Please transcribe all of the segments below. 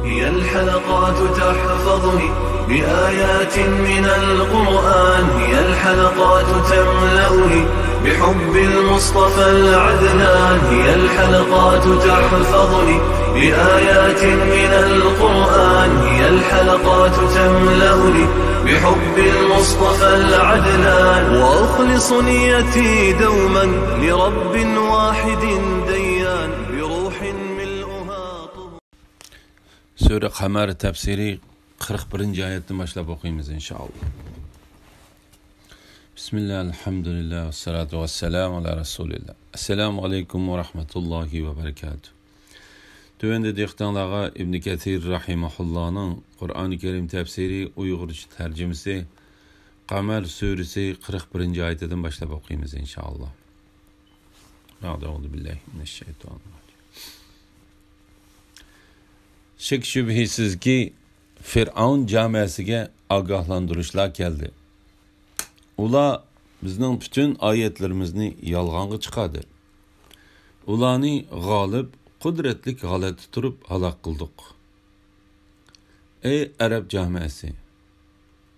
هي الحلقات تحفظني بآيات من القرآن، هي الحلقات تملأني بحب المصطفى العدنان، هي الحلقات تحفظني بآيات من القرآن، هي الحلقات تملأني بحب المصطفى العدنان، وأخلص نيتي دوما لرب واحد ديان بروح ملؤها طهور. سورة قمر تفسيري 41. ayetini başlayıp okuyayım inşallah. Bismillah, elhamdülillah, ve salatu ve selamu ala Resulillah. Esselamu aleyküm ve rahmetullahi ve berekatuhu. Tövende dehtanlığa İbn Kathir rahimahullah'ın Kur'an-ı Kerim tefsiri Uygurca tercümesi Kamer suresi 41. ayetinden başlayıp okuyayım inşallah. Euzubillahimineşşeytanirracim. Şek şübhisiz ki Firavun camiasiga agahlandırışlar geldi. Ular bizning bütün ayetlerimizni yolg'onga chiqadi. Ularni g'olib, qudratlik holatda turib halok qildik. Ey Arab jamiyasi,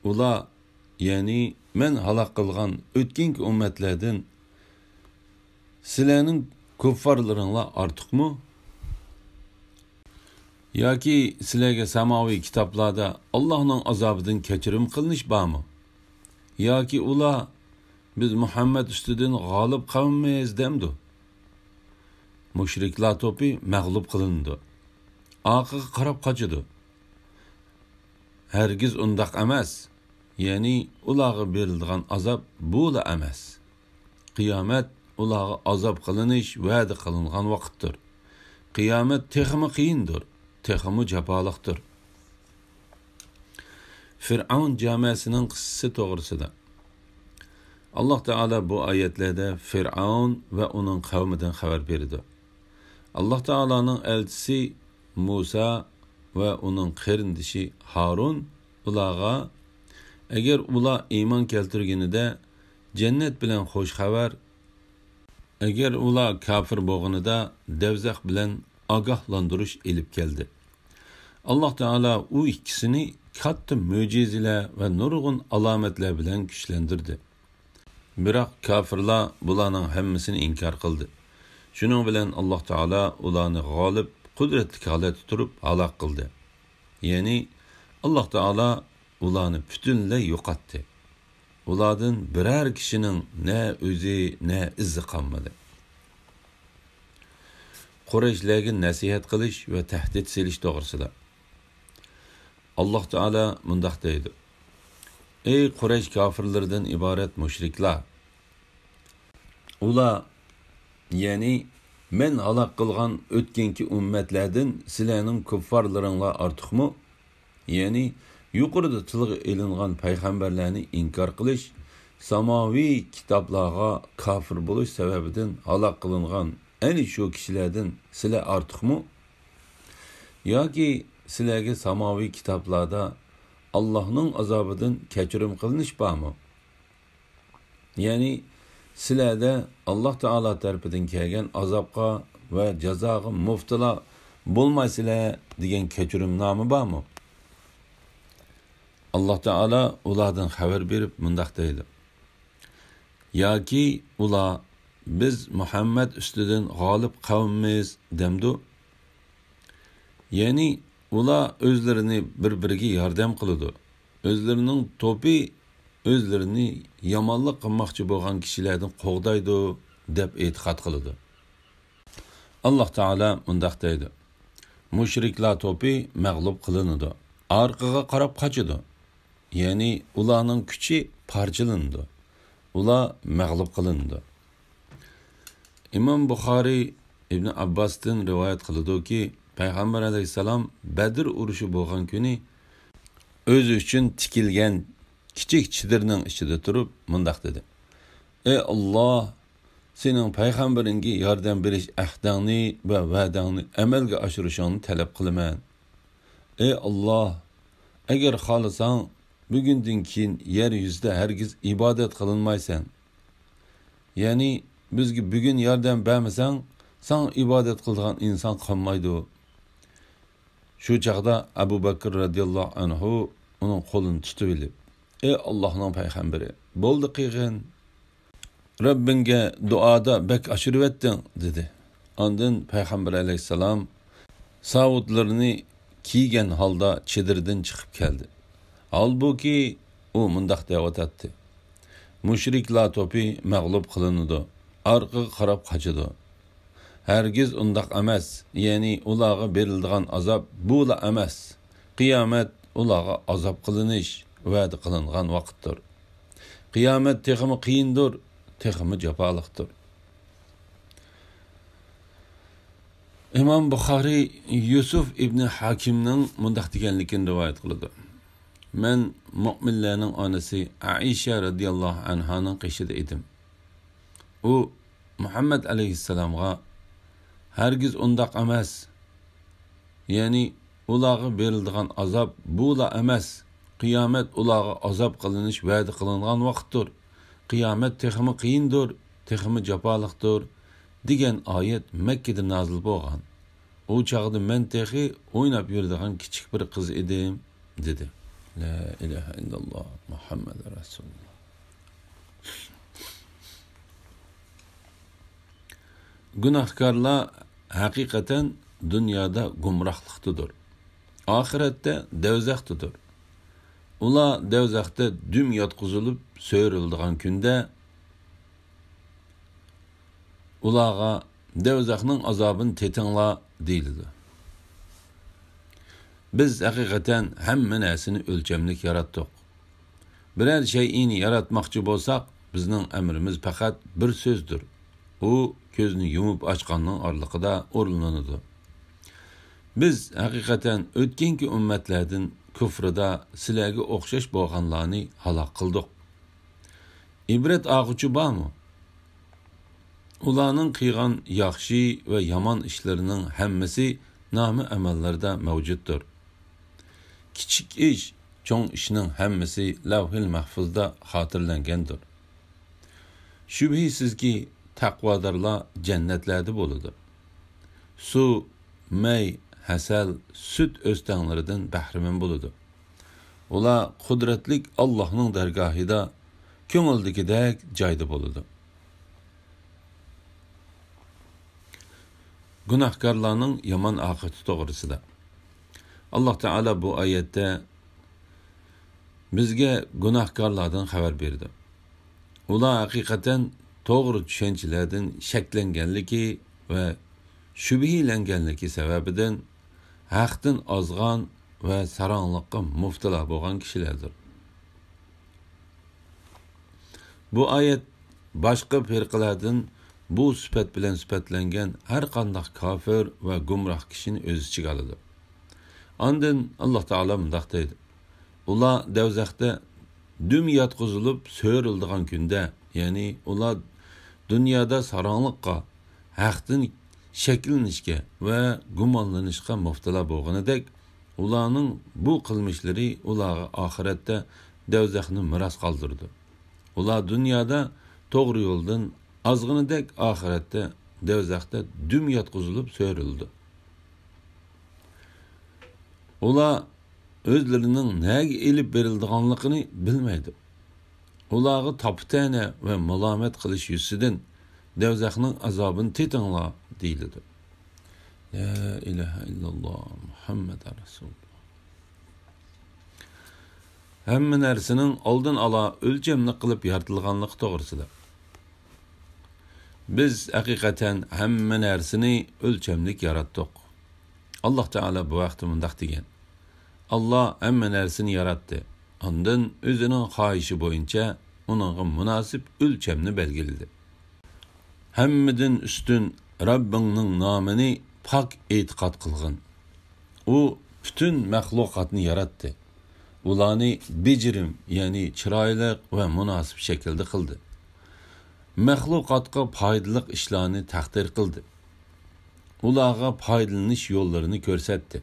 ular, ya'ni men halok qilgan o'tkingi ummatlardan sizlarning kuffarlaringlar ortiqmi? Yoki sizlarga samoviy kitoblarda Allohning azobidan kechirim qilinish bormi? Yoki ular biz Muhammad ustidan g'olib qavmimiz demdi. Mushriklar to'pi mag'lub qilindi. Orqaga qarab qochidi. Hargiz undaq emas. Ya'ni ularga berilgan azob bo'la emas. Qiyomat ularga azob qilinish va'da qilingan vaqtdir. Qiyomat texmi qiyindir, texmi jafoliqdir. Firavun jamiyasining qissasi to'g'risida Allah Teala bu ayetlerde Firavun ve onun kavminden haber verdi. Allah Teala'nın elçisi Musa ve onun qarindişi Harun ularga eğer ular iman keltirganida cennet bilen hoş haber, eğer ular kafir bo'lganida devzaq bilen agahlandırış elip geldi. Allah Teala o ikisini katta mucizeler ve nurgun alametler bilen güçlendirdi. Biroq kafirlar bularning hammasini inkor qildi. Shuning bilan Alloh taolo ularni g'olib, qudratli holatda turib halok qildi. Ya'ni Alloh taolo ularni butunlay yo'qotdi. Ulardan biror kishining ne o'zi, ne izi qolmadi. Qurayshlarga nasihat qilish va tahdid selish to'g'risida Alloh taolo mundaq deydi: Ey Quraysh kafirlardan iborat mushriklar! Ular, ya'ni men halok qilgan o'tkinki ummatlardan sizlarning kuffarlaringlar ortiqmi? Ya'ni yuqorida tilga ilingan payg'ambarlarni inkor qilish, samoviy kitoblarga kafir bo'lish sababidan halok qilingan ana shu kishilardan sizlar ortiqmi? Yoki sizlarga samoviy kitoblarda Allah'ın azabından kechirim qilinish bormi? Ya'ni sizlarda Allah Teala tarafidan kelgan azobga va jazoga muftila bo'lmaysizlar degan kechirim nomi bormi? Allah Teala ulardan xabar berib mundaq deydi: Yoki ular biz Muhammad ustidan g'olib qavmimiz demdi. Ya'ni ular özlerini bir-biriga yordam qiladi. Özlerining to'pi özlerini yomonlik qilmoqchi bo'lgan kishilardan qo'g'daydi deb e'tiqod qiladi. Alloh taolo mundaq deydi: Mushriklar to'pi mag'lub qilinadi, orqaga qarab qochadi. Ya'ni ularning kuchi parchalandi. Ular mag'lub qilindi. İmam Buxoriy Ibn Abbas'dan rivoyat qiladi-ki, Peygamber aleyhisselam Bedir urushi bo'lgan kuni o'zi uchun tikilgan kichik chidirning ichida turib mundaq dedi: Ey Alloh, sening payg'ambaringga yordam berish ahdingni va va'dangni amalga oshirishingni talab qilaman. Ey Alloh, agar xohlasang bugundan keyin yer yuzida hargiz ibodat qilinmaysan. Ya'ni bizga bugun yordam bermasang, sen ibodat qilgan inson qolmaydi. Şu çağda Abu Bakr radiyallahu anhu onun kolunu tutib elib, "Ey Allah'ın peygamberi, boldu qiyğin. Rabbinge duada bek aşırıp ettin," dedi. Ondan Peygamber aleyhisselam savutlarını kiygen halda çedirden çıkıp geldi. Halbuki o mundaq davat etti. Müşriklar topi mağlup kılınıdı. Arqı qarab qaçıdı. Hergiz undaq emas. Yani ulağa berildiğen azap buğla emas. Kıyamet ulağa azap kılınış vəd kılınğan vaqtdır. Kıyamet teximi qiyindir, teximi japalıqdır. İmam Bukhari Yusuf ibn Hakim'nin mundaq deganligini rivayet qiladi. Men mu'minlarning onasi Aisha radhiyallohu anhaning qishida edim. U Muhammad alayhissalomga hergiz undaq emas. Yani ulağa berildiğen azap buğla emas. Kıyamet ulağa azap kılınış vədi kılınğan vaqtdır. Kıyamet teximi qiyindir, teximi japalıqdır degan ayet Mekke'de nazil bolğan. O çağda men texi oynap yurdigan kichik bir qiz edim, dedi. La ilahe illallah Muhammed Resulullah. Günahkarlar hakikaten dünyada gumrahlıqtıdır. Ahirette devzaqtıdır. Ula devzaqda düm yatqızılıp söyrildiğen günde ulağa devzaqның azabını tetinla deyildi. Biz hakikaten hemme nesini ölçemlik yarattık. Birer şeyini yaratmakçı bolsak, bizning emrimiz fakat bir sözdür. O gözünü yumup açqanның arlıqıda orlanıdı. Biz hakikaten ötkenki ümmetlerden küfrida silerge okşaş bolğanlarını halak kıldık. İbret ağıcı barmı? Ularning qilgan yaxshi ve yaman işlerinin hemmesi namı əməllərdə mevcuttur. Kiçik iş, çoğ işinin hemmesi lavhil mahfuzda hatırlangendir. Şübhisiz ki takvadarlar cennetlerde boludur. Su, mey, hasal, süt östenlerden bahrimen boludur. Ola kudretlik Allah'ın dergahida köngüldikidek cayda boludur. Günahkarlarning yaman akıbeti to'g'risida. Allah Teala bu ayette bizge günahkarlardan xabar berdi. Ular hakikaten to'g'ri tushunchalardan shaklanganligi ve shubhilanganligi sababidan haqdan ozg'an ve saranlıqqa muftila bo'lgan kishilardir. Bu ayet başka firqalardan bu sifat bilen sifatlangan her qandaq kafir ve gumrah kişini öz içiga aladi. Ondan Allah Taala mundaq deydi. Ular devzaqda düm yatqızılıp söyrildiğen günde, yani ular dünyada saranlıqqa, haqdan şekillanishga ve gumonlanishga muftila bo'lganidek, ularning bu qilmishlari ularga oxiratda devzaqni miras qoldirdi. Ular dünyada to'g'ri yo'ldan azgınıdek ahirette devzaqda düm yatqızılıp söyrildi. Ular özlerinin nege elip berildiğanlıqını bilmeydi. Ularga taptane ve mulamet qilish yüzüden devzaqның azabını tetinla deyildi. La ilahe illallah Muhammed Resulullah. Hemme nersinin oldin ala ölçemli qilib yaratılganlığı to'g'risida. Biz hakikaten hemme nersini ölçemlik yarattık. Allah Teala bu vaqti mundaq degan. Allah hemme nersini yarattı. Ondan özünün xahişi boyunca onunğa münasip ölçemni belgiledi. Hemmeden üstün Rabbingning namini pak etiqat qilgin. O bütün mahlukatni yaratdı. Ularni bejirim, yani chiroyli ve münasip şekilde qildi. Məxluqatqa paydalıq işlarını təqdir qıldı. Ularga paydalanish yo'llarini ko'rsatdi.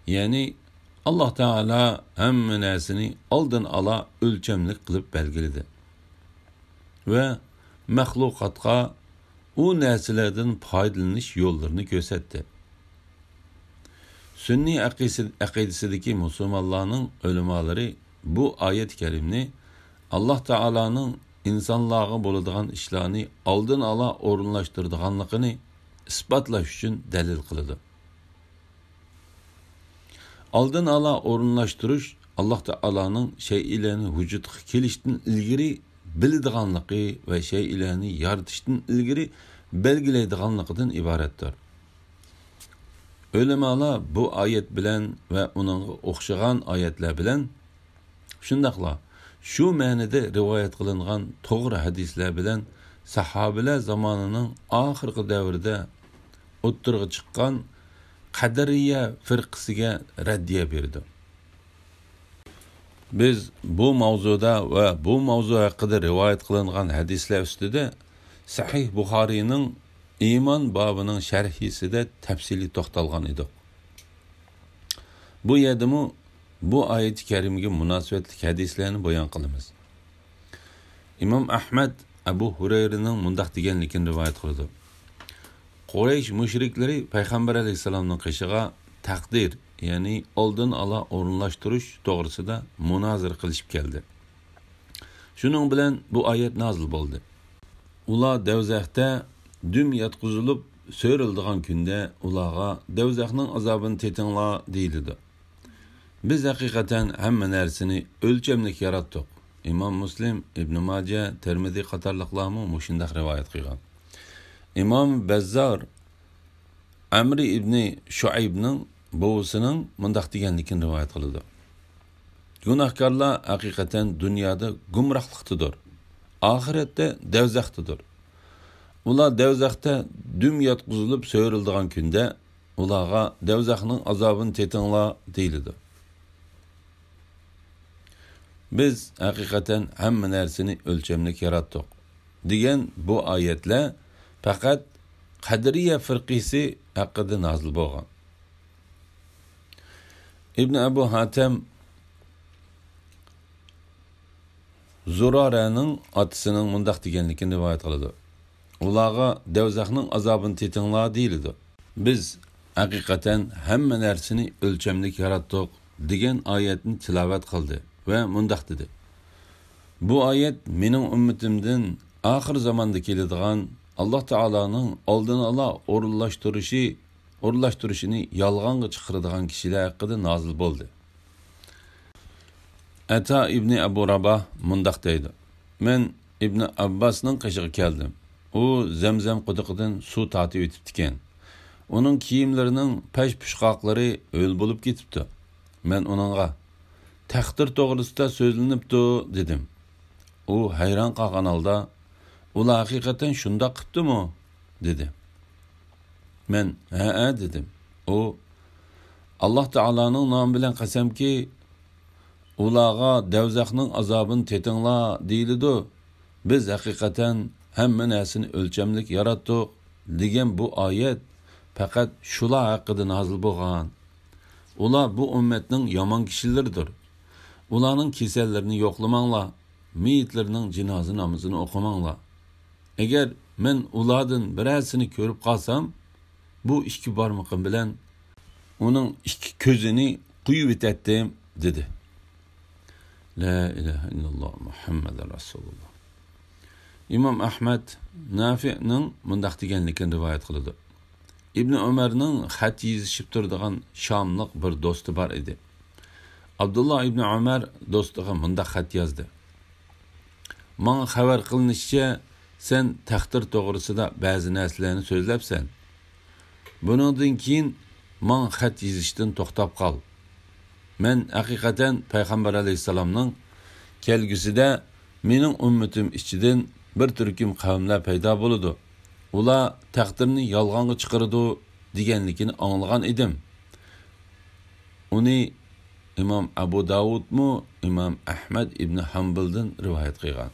Yani Allah Teala hemme narsani oldin ala ölçemlik qilib belgiledi. Ve məxluqatqa o narsalardan paydalanish yo'llarini ko'rsatdi. Sünni aqidasidagi musulmonlarning ulamalari bu oyat karimni Alloh taolaning insonlarga bo'ladigan ishlarni oldin ola o'rinlashtirganligini isbotlash uchun dalil qiladi. Oldin ola o'rinlashtirish Alloh taolaning shay'larni vujudga kelishdan ilgari biladiganligi va shay'larni yaratishdan ilgari belgilaydiganligidan iboratdir. Ulamolar bu oyat bilan va uningga o'xshagan oyatlar bilan shundaqla shu ma'noda rivoyat qilingan to'g'ri hadislar bilan sahobalar zamonining oxirgi davrida o'ttirg'i chiqqan qadariya firqasiga raddiya berdi. Biz bu mavzuda va bu mavzu haqida rivoyat qilingan hadislar ustida Sahih Buxoriyning iymon bobining sharhisida tafsili to'xtalgan edik. Bu yerdami bu oyat karimga munosabatli hadislarni bayon qilamiz. Imom Ahmad Abu Hurayraning mundaq deganligini rivoyat qildi. Quraysh mushriklari payg'ambar alayhisolamning qishig'a taqdir, ya'ni oldin ola o'rinlashtirish to'g'risida munozara qilishib keldi. Shuning bilan bu oyat nozil bo'ldi. Ular davzaxda dum yotqizilib so'rildigan kunda ularga davzaxning azobini tetinglar deyildi. Biz haqiqatan hamma narsani o'lchamlik yaratdik. Imom Muslim, Ibn Majah, Tirmizi qatorliqlarmi mushundaq rivoyat qilgan. Imom Bazzar Amr ibn Shuaybning buvisining mundaq deganligini rivoyat qildi. Gunohkorlar haqiqatan dunyoda gumrohlikdadir. Oxiratda davzaxdadir. Ular davzaxda dum yotqizilib so'rildigan kunda ularga davzaxning azobini tetinglar deyildi. Biz haqiqatan hamma narsani o'lchamlik yaratdik degan bu oyatlar faqat Qadiriya firqasi haqida nozil bo'lgan. Ibn Abu Hatim Zuraraning otasining mundaq deganligini rivoyat qildi. Ularga davzaxning azobini tetinglar deyildi. Biz haqiqatan hamma narsani o'lchamlik yaratdik degan oyatni tilovat qildi va mundaq dedi. Bu oyat mening ummatimdan oxir zamonda keladigan Alloh taolaning oldin ola o'rinlashtirishini yolg'onga chiqaradigan kishilar haqida nozil bo'ldi. Ata ibn Abu Rabah mundaq deydi. Men Ibn Abbasning qishig'iga keldim. U Zamzam quduqidan suv tatib o'tibdi ekan. Uning kiyimlarining pash-pushqoqlari o'l bo'lib ketibdi. Men uningga taqdir to'g'risida so'zlanibdi dedim. U hayron qolgan holda, ular haqiqatan shunday qilibdimi dedi. Men ha dedim. U Alloh taolaning nomi bilan qasamki, ularga davzaxning azobini tetinglar deyildi. Biz haqiqatan hamma narsani o'lchamlik yaratdik degan bu oyat faqat shular haqida nozil bo'lgan. Ular bu ummatning yomon kishilaridir. Ularning kasallarini yo'qlamanglar, meyitlarning jinoza namozini o'qimanglar. Agar men ulardan birasini ko'rib qolsam, bu ikki barmoqim bilan uning ikki ko'zini quyib etatdim dedi. La ilaha illalloh Muhammad Rasululloh. Imom Ahmad Nafi'ning mundaq deganligini rivoyat qildi. Ibn Umarning xat yozishib turadigan Shomliq bir do'sti bor edi. Abdullah ibn Umar do'stiga mundaq xat yozdi. Menga xabar qilinishicha, sen taqdir to'g'risida ba'zi narsalarni so'zlabsan. Buningdan keyin menga xat yozishdan to'xtab qol. Men haqiqatan payg'ambar alayhisolamning kelgusida mening ummatim ichidan bir turkum qavmlar paydo bo'ladi. Ular taqdirni yolg'onga chiqaradi deganligini anglagan edim. Uni Imom Abu Davudmi, Imom Ahmad ibn Hanbaldan rivoyat qilgan.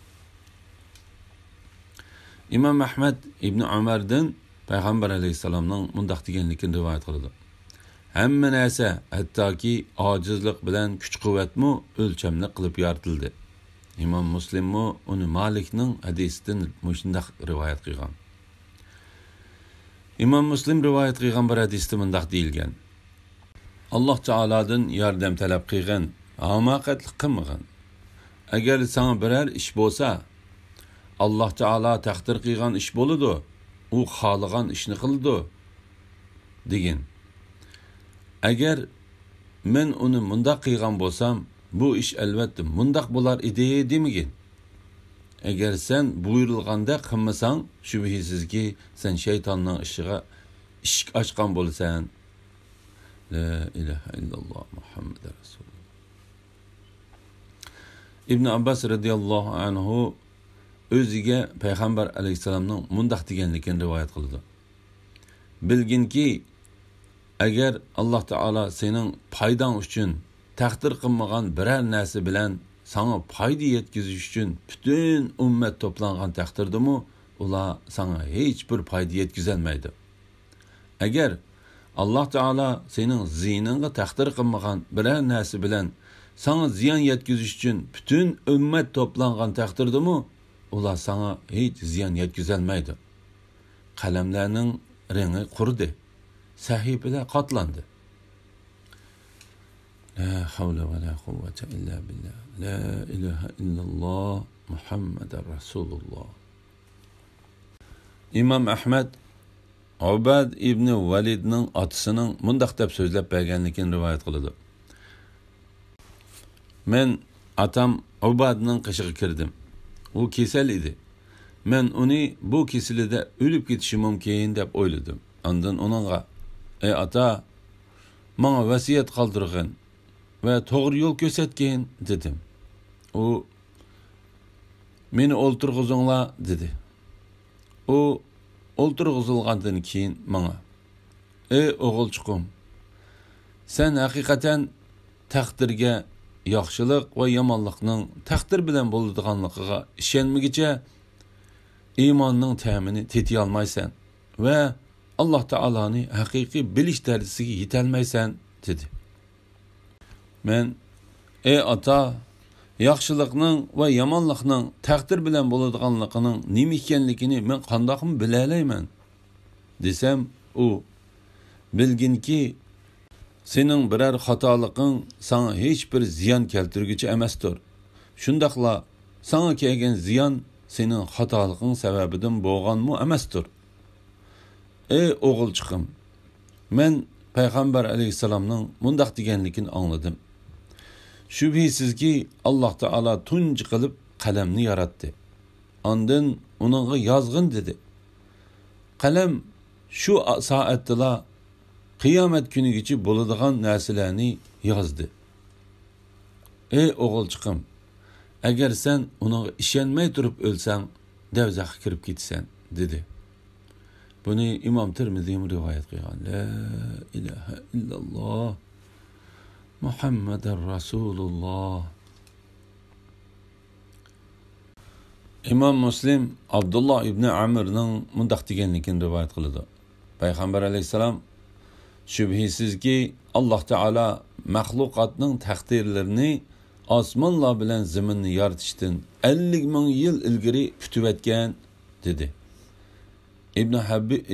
Imom Ahmad ibn Umardan payg'ambar alayhisolamning mundaq deganligini rivoyat qildi. Hamma narsa, hattoki ojizlik bilan kuch-quvvatmi o'lchamli qilib yoritildi. Imom Muslimmi uni Malikning hadisidan shundaq rivoyat qilgan. Imom Muslim rivoyat qilgan bir hadisda mundaq deyilgan. Allah Teala'dan yardım talep qilgan, hamoqatlik qilmagan. Agar sana birer ish bo'lsa, Allah Teala taqdir qilgan ish bo'ladi, u xohlagan ishni qildi degan. Agar men uni mundaq qilgan bo'lsam, bu ish albatta mundaq bo'lar edi demagin. Agar sen buyurilganda qilmasang, shubhisizki sen shaytonning ishiga eshik ochgan bo'lsan. La ilaha illalloh Muhammad Rasululloh. İbn Abbas radıyallahu anhu o'ziga payg'ambar alayhisalomning mundaq deganligini rivoyat qildi. Bilginki, agar Alloh taolo sening foydang uchun taqdir qilmagan biror narsa bilan sana foyda yetkazish uchun butun ummat to'plangan taqdirdimi, ular sana hech bir foyda yetkazolmaydi. Agar Alloh taolo sening ziyningga taqdir qilmagan biror narsa bilan sana ziyon yetkazish uchun butun ummat to'plangan taqdirdimi, ular sana hech ziyon yetkazolmaydi. Qalamlarning rengi qurdi, sahifalar qatlandi. La havla va la quvvata illa billah. La ilaha illalloh Muhammadar Rasululloh. İmam Ahmad Ubad ibn Validning otasining mundaq deb so'zlab berganligini rivoyat qiladi. Men atam Ubadning qishiga kirdim. U kasal edi. Men uni bu kasalida o'lib ketishi mumkin deb o'yladim. Ondan onunğa, "Ey ata, menga vasiyat qoldirgin va to'g'ri yo'l ko'rsatgin" dedim. U "Meni o'ltirg'izinglar" dedi. U o'ltirg'izilgandan keyin menga, "Ey o'g'ilchiqim, sen haqiqatan taqdirga, yaxshilik va yomonlikning taqdir bilan bo'ladiganligiga ishonmagicha iymonning ta'mini tetiy olmaysan va Alloh taoloni haqiqiy bilish darajasiga yetolmaysan" dedi. Men, "Ey ata, yaxshilikning va yomonlikning taqdir bilan bo'ladiganligining nima ekanligini men qandoqmi bila olayman?" desam, u "Bilginki, sening biror xatoliging sana hech bir ziyon keltirguchi emasdir. Shundaqla sana kelgan ziyon sening xatoliging sababidan bo'lganmi emasdir. Ey o'g'ilchiqim, men payg'ambar alayhisalomning mundaq deganligini angladim. Shubhisizki Alloh taolo tunji qilib qalamni yaratdi. Ondan uningga yozg'in dedi. Qalam shu soatda qiyomat kunigacha bo'ladigan narsalarni yozdi. Ey o'g'ilchiqim, agar sen uningga ishonmay turib o'lsang, davzaxga kirib ketsan" dedi. Buni İmam Tirmiziy rivoyat qilgan. La ilaha illalloh Muhammadar Rasululloh. İmam Muslim Abdullah ibn Amrning mundaq deganligini rivoyat qiladi. Payg'ambar alayhisalom, "Shubhisizki Alloh taolo maxluqotning taqdirlarini osmonlar bilan zaminni yaratishdan 50 ming yil ilgari kutib etgan" dedi.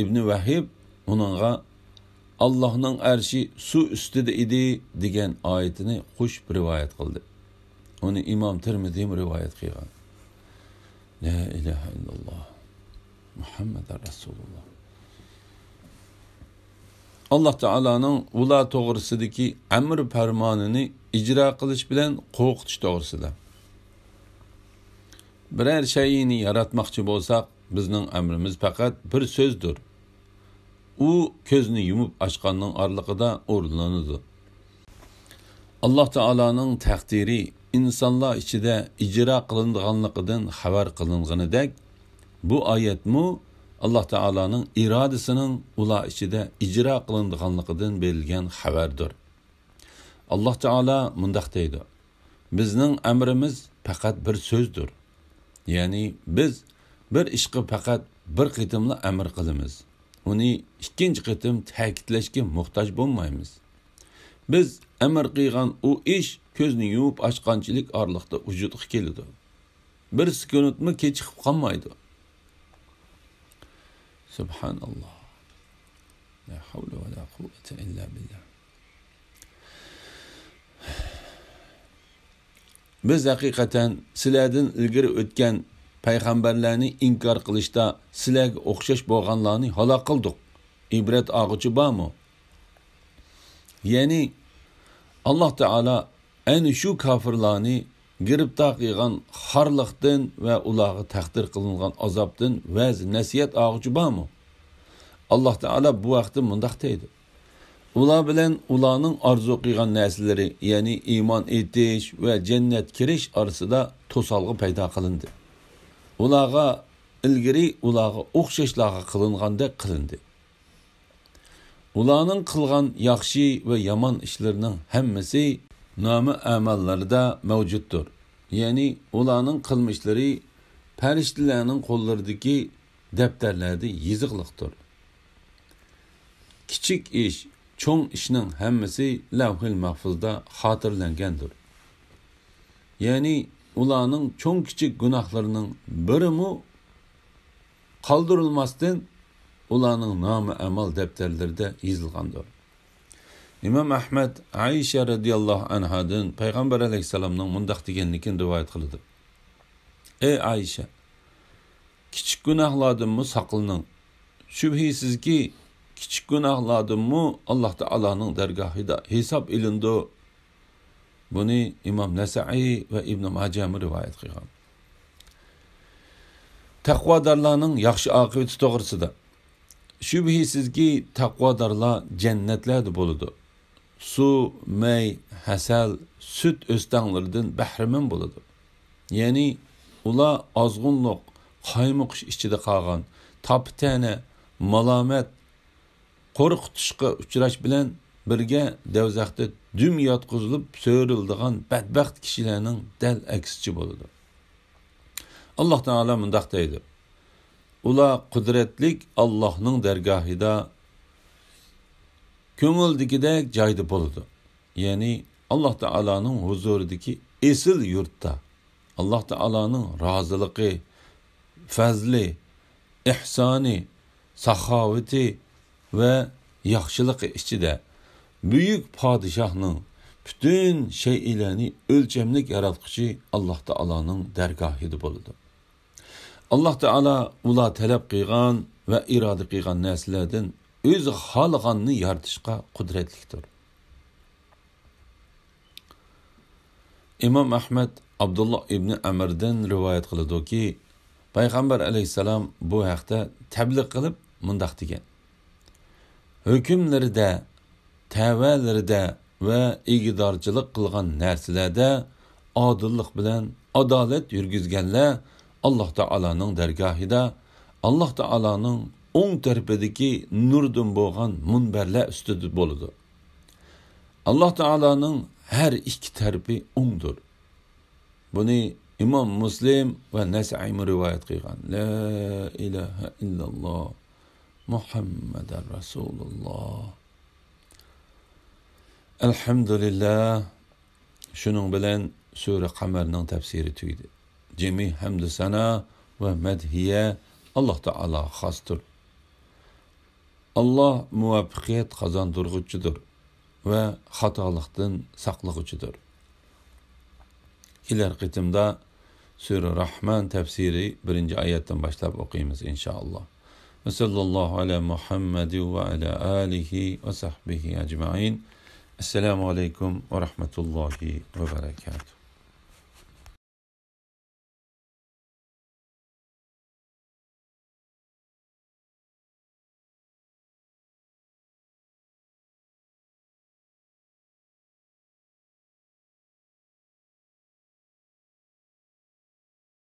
İbn Vahib onunğa Allah'ның arshi su ustida edi degan oyatini qo'shib rivoyat qildi. Uni İmam Tirmiziy rivoyat qilgan. La ilaha illalloh Muhammadar Rasululloh. Allah Teala'nın ular to'g'risidagi amr farmonini ijro qilish bilan qo'rqitish to'g'risida. Biror shayni yaratmoqchi bo'lsak, bizning amrimiz faqat bir so'zdir. U ko'zni yumib ochganning orliqida o'rlanadi. Alloh taolaning taqdiri insonlar ichida ijro qilinganligidan xabar qilinganidek, bu oyatmu Alloh taolaning irodasining ular ichida ijro qilinganligidan berilgan xabardir. Alloh taolo mundaq deydi: "Bizning amrimiz faqat bir so'zdir." Ya'ni biz bir ishga faqat bir qitimla amr qilamiz. Uni ikkinchi qitim ta'kidlashga muhtoj bo'lmaymiz. Biz amr qilgan u ish ko'zni yumib ochqanchilik orliqda vujudga keladi. Bir sekundmi kechikib qolmaydi. Subhanalloh. La havla va la quvvata illa billah. biz haqiqatan sizlardan ilgari o'tgan payg'ambarlarni inkor qilishda sizlarga o'xshash bo'lganlarni halok qildik. İbret ağıcı bormi? Ya'ni Alloh taolo ayni shu kofirlarni giribdor qilgan xorliqdan va ularga taqdir qilingan azobdan va'z nasihat ağıcı bormi? Alloh taolo bu vaqtda mundaq deydi. Ular bilan ularning arzu qilgan narsalari, ya'ni iymon etish va jannat kirish orasida to'solg'i paydo qilindi. Ularga ilgari ularga o'xshashlarga qilingandek qilindi. Ularning qilgan yaxshi va yomon ishlarining hammasi nomi amallarida mavjuddir. Ya'ni ularning qilmishlari farishtalarning qo'llaridagi daftarlarda yiziqliqdir. Kichik ish, cho'ng ishning hammasi lavhil mahfuzda xotirlangandir. Ya'ni ularning cho'ng kichik gunohlarining birimi qoldirilmasdan ularning nomi amal daftarlarida yozilgandir. İmam Ahmed Ayşe radhiyallohu anhadan Payg'ambar alayhisalomning mundaq deganligini rivoyat qildi. Ey Ayşe, kichik gunohlardanmi saqlaning. Shubhisizki kichik gunohlardanmi Alloh taolaning dargohida hisob ilindi. Buni İmam Nasai va Ibn Majah rivoyat qilgan. Taqvodorlarning yaxshi oqibati to'g'risida shubhisizki taqvodorlar jannatlarda bo'ladi. Su, may, hasal, süt o'stanlaridan bahramand bo'ladi. Ya'ni ular ozg'unliq, qaymoqish ichida qolgan, toptana, malomat, qo'rqitishga uchrash bilan birga davzaxda dum yotqizilib so'rildigan badbaxt kishilarning dal aksichi bo'ladi. Alloh taolo mundaq deydi. Ular qudratlik Allohning dargohida ko'ngildagidek joyda bo'ladi. Ya'ni Alloh taolaning huzuridagi esil yurtda Alloh taolaning roziligi, fazli, ihsoni, saxovati va yaxshiligi ichida buyuk podshohning bütün shaylarni o'lchamlik yaratquchi Alloh taolaning dargohida bo'ladi. Alloh taolo ular talab qilgan va iroda qilgan narsalardan o'zi xohlaganini yaratishga qudratlidir. İmam Ahmed Abdullah ibn Amirdan rivoyat qiladi-ki, Payg'ambar alayhisalom bu haqda tabliq qilib mundaq degan. Hukmlarida, tavalarida va igidorchilik qilgan narsalarda odillik bilan adolat yurgizganlar Alloh taolaning dargohida Alloh taolaning o'ng tarafidagi nurdan bo'lgan munbarlar ustida bo'ladi. Alloh taolaning har ikki tarafi o'ngdir. Buni İmam Muslim va Nasai rivoyat qilgan. La ilaha illalloh Muhammadar Rasululloh. Elhamdülillah. Şunun bilen Sure Qamarning tafsiri tugdi. Cemi hamd-u sana ve medhiye Allah Taala xosdir. Allah muvaffaqiyat qozondurguchidir ve xatolikdan saqlag'uchidir. Kelar qitimda Sure Rahman tafsiri 1-oyatdan boshlab o'qiymiz inshaalloh. Ve sallallahu ala Muhammad ve ala alihi ve sahbihi ecmaîn. Esselamu aleyküm ve rahmetullahi ve berekatuhu.